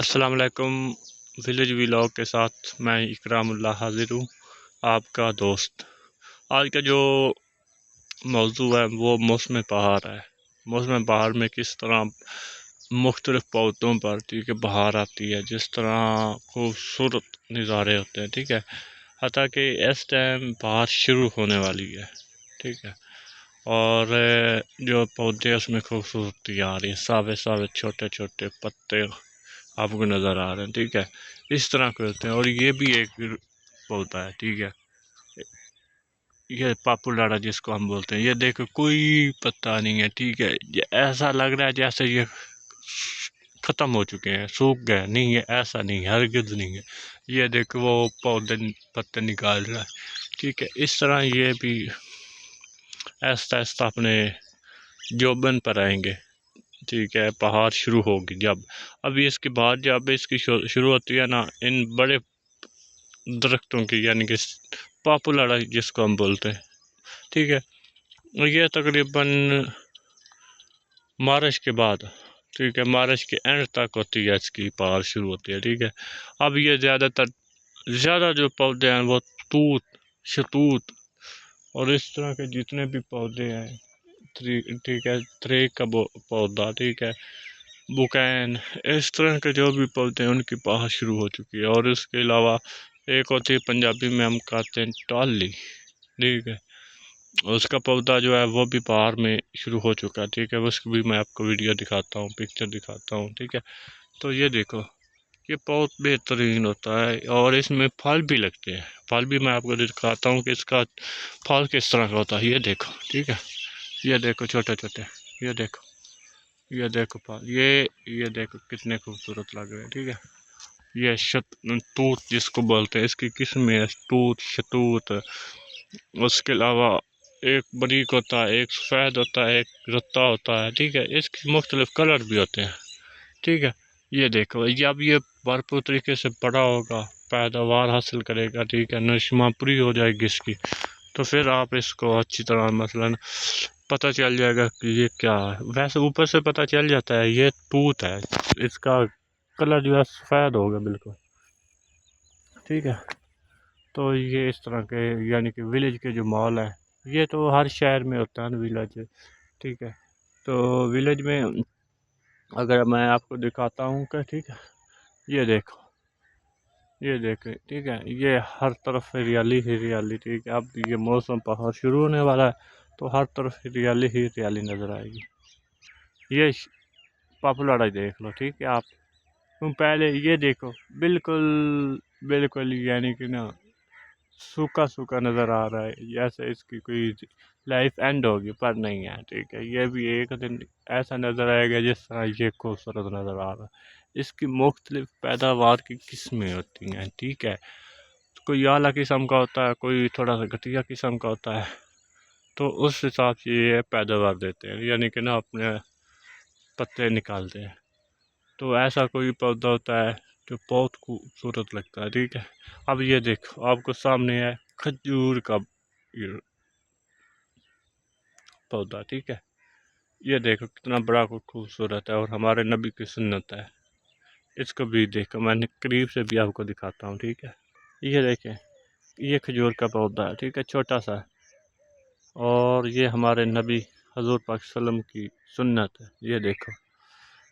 अस्सलाम वालेकुम। Village vlog के साथ मैं इकरामुल्लाह हाजिर हूँ, आपका दोस्त। आज का जो मौजू है वो मौसम बहार है। मौसम बहार में किस तरह मुख्तलिफ पौधों पर ठीक है बहार आती है, जिस तरह खूबसूरत नज़ारे होते हैं। ठीक है, हता कि इस टाइम बहार शुरू होने वाली है। ठीक है, और जो पौधे उसमें खूबसूरती आ रही है, सावे सावे छोटे छोटे पत्ते आपको नज़र आ रहे हैं। ठीक है, इस तरह के होते हैं। और ये भी एक पौधा है। ठीक है, ये पापुलारा जिसको हम बोलते हैं। ये देखो कोई पत्ता नहीं है। ठीक है, ये ऐसा लग रहा है जैसे ये ख़त्म हो चुके हैं, सूख गए। नहीं है, ऐसा नहीं है, हरगिज़ नहीं है। ये देखो वो पौधे पत्ते निकाल रहा है। ठीक है, इस तरह ये भी आहिस्ता आहिस्ता अपने जोबन पर आएंगे। ठीक है, पहाड़ शुरू होगी जब, अभी इसके बाद जब इसकी शुरू होती है ना, इन बड़े दरख्तों की, यानी कि पॉपुलर जिसको हम बोलते हैं। ठीक है, ये तकरीबन मार्च के बाद, ठीक है, मार्च के एंड तक होती है, इसकी पहाड़ शुरू होती है। ठीक है, अब ये ज़्यादा जो पौधे हैं वो तूत, शतूत और इस तरह के जितने भी पौधे हैं, ठीक है, थ्रेक का पौधा, ठीक है, बुकैन, इस तरह के जो भी पौधे हैं उनकी पहाड़ शुरू हो चुकी है। और इसके अलावा एक होती है, पंजाबी में हम कहते हैं टाली। ठीक है, उसका पौधा जो है वो भी पहाड़ में शुरू हो चुका है। ठीक है, उसकी भी मैं आपको वीडियो दिखाता हूँ, पिक्चर दिखाता हूँ। ठीक है, तो ये देखो, ये बहुत बेहतरीन होता है और इसमें फल भी लगते हैं। फल भी मैं आपको दिखाता हूँ कि इसका फल किस तरह का होता है। ये देखो, ठीक है, ये देखो छोटे छोटे, ये देखो, ये देखो फल, ये देखो कितने खूबसूरत लग रहे हैं। ठीक है, ये तूत जिसको बोलते हैं, इसकी किस्में है, तूत, शतूत। उसके अलावा एक बरीक होता है, एक सफ़ेद होता है, एक रत्ता होता है। ठीक है, इसके मुख्तलिफ कलर भी होते हैं। ठीक है, ये देखो, जब ये भरपूर तरीके से बड़ा होगा, पैदावार हासिल करेगा, ठीक है, नशिमा पूरी हो जाएगी इसकी, तो फिर आप इसको अच्छी तरह मसलन पता चल जाएगा कि ये क्या है। वैसे ऊपर से पता चल जाता है ये तूत है, इसका कलर जो है सफ़ेद होगा बिल्कुल। ठीक है, तो ये इस तरह के, यानी कि विलेज के जो मॉल है, ये तो हर शहर में होता है ना विलेज। ठीक है, तो विलेज में अगर मैं आपको दिखाता हूँ कि, ठीक है, ये देखो, ये देखें, ठीक है, ये हर तरफ हरियाली ही हरियाली। ठीक है, अब ये मौसम पहाड़ शुरू होने वाला है तो हर तरफ हरियाली ही हरियाली नज़र आएगी। ये पॉपुलर है, देख लो। ठीक है, आप तुम पहले ये देखो, बिल्कुल बिल्कुल, यानी कि ना सूखा सूखा नज़र आ रहा है, जैसे इसकी कोई लाइफ एंड होगी, पर नहीं है। ठीक है, ये भी एक दिन ऐसा नज़र आएगा जिस तरह ये खूबसूरत नज़र आ रहा है। इसकी मुख्तलिफ पैदावार की किस्में होती हैं। ठीक है, कोई आला किस्म का होता है, कोई थोड़ा सा घटिया किस्म का होता है, तो उस हिसाब से ये पैदावार देते हैं, यानी कि ना अपने पत्ते निकालते हैं। तो ऐसा कोई पौधा होता है जो बहुत खूबसूरत लगता है। ठीक है, अब ये देखो, आपको सामने है खजूर का ये पौधा। ठीक है, ये देखो कितना बड़ा खूबसूरत है और हमारे नबी की सुन्नत है। इसको भी देखो, मैं करीब से भी आपको दिखाता हूँ। ठीक है, ये देखें, ये खजूर का पौधा है। ठीक है, छोटा सा, और ये हमारे नबी हजूर पाक सल्लम की सुन्नत है। ये देखो,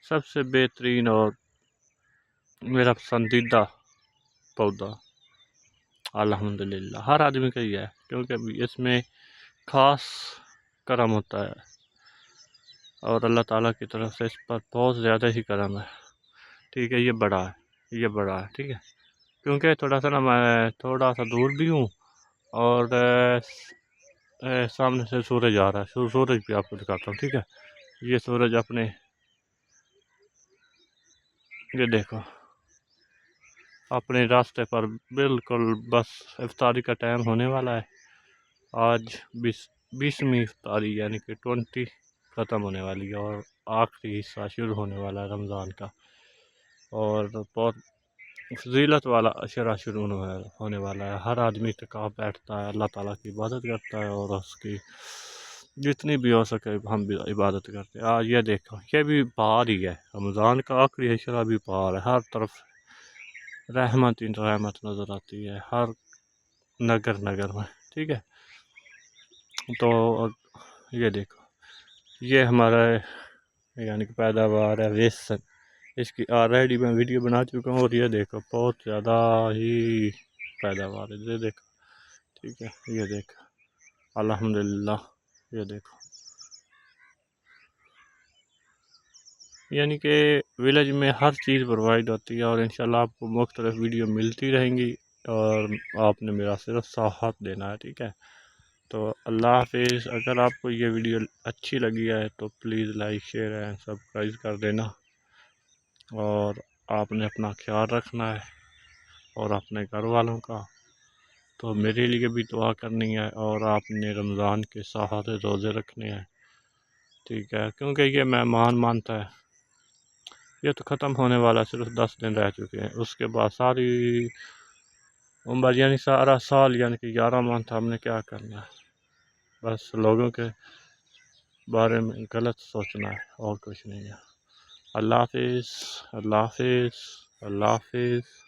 सबसे बेहतरीन और मेरा पसंदीदा पौधा अल्हम्दुलिल्लाह हर आदमी का ही है, क्योंकि इसमें ख़ास करम होता है और अल्लाह ताला की तरफ से इस पर बहुत ज़्यादा ही करम है। ठीक है, ये बड़ा है, ये बड़ा है। ठीक है, क्योंकि थोड़ा सा ना मैं थोड़ा सा दूर भी हूँ और सामने से सूरज आ रहा है, सूरज भी आपको दिखाता हूँ। ठीक है, ये सूरज अपने, ये देखो, अपने रास्ते पर बिल्कुल, बस इफ्तारी का टाइम होने वाला है। आज 20वीं इफ्तारी, यानी कि 20 ख़त्म होने वाली है और आखिरी हिस्सा शुरू होने वाला है रमज़ान का। और बहुत फजीलत वाला अशरा शुरू होने वाला है। हर आदमी इत्काफ बैठता है, अल्लाह ताला की इबादत करता है और उसकी जितनी भी हो सके हम भी इबादत करते हैं। आज ये देखो, ये भी बाहर ही है, रमज़ान का आखिरी अशरा भी बाहर है, हर तरफ रहमत ही रहमत नज़र आती है, हर नगर नगर में। ठीक है, तो ये देखो, ये हमारा यानी कि पैदावार है रेसन, इसकी ऑलरेडी मैं वीडियो बना चुका हूँ, और ये देखो बहुत ज़्यादा ही पैदावार है, ये देखो। ठीक है, ये देखो अल्हम्दुलिल्लाह, ये देखो, यानी कि विलेज में हर चीज़ प्रोवाइड होती है, और इंशाल्लाह आपको मुख्तलिफ वीडियो मिलती रहेंगी, और आपने मेरा सिर्फ साथ देना है। ठीक है, तो अल्लाह हाफिज़। अगर आपको ये वीडियो अच्छी लगी है तो please like share and subscribe कर देना, और आपने अपना ख्याल रखना है और अपने घर वालों का। तो मेरे लिए भी दुआ करनी है, और आपने रमज़ान के सारे रोज़े रखने हैं। ठीक है, क्योंकि ये मेहमान मानता है, ये तो ख़त्म होने वाला, सिर्फ 10 दिन रह चुके हैं, उसके बाद सारी उम्र यानी सारा साल यानी कि 11 मंथ हमने क्या करना है, बस लोगों के बारे में गलत सोचना है, और कुछ नहीं है। अल्लाह हाफिज़, अल्लाह हाफिज़, अल्लाह हाफिज़।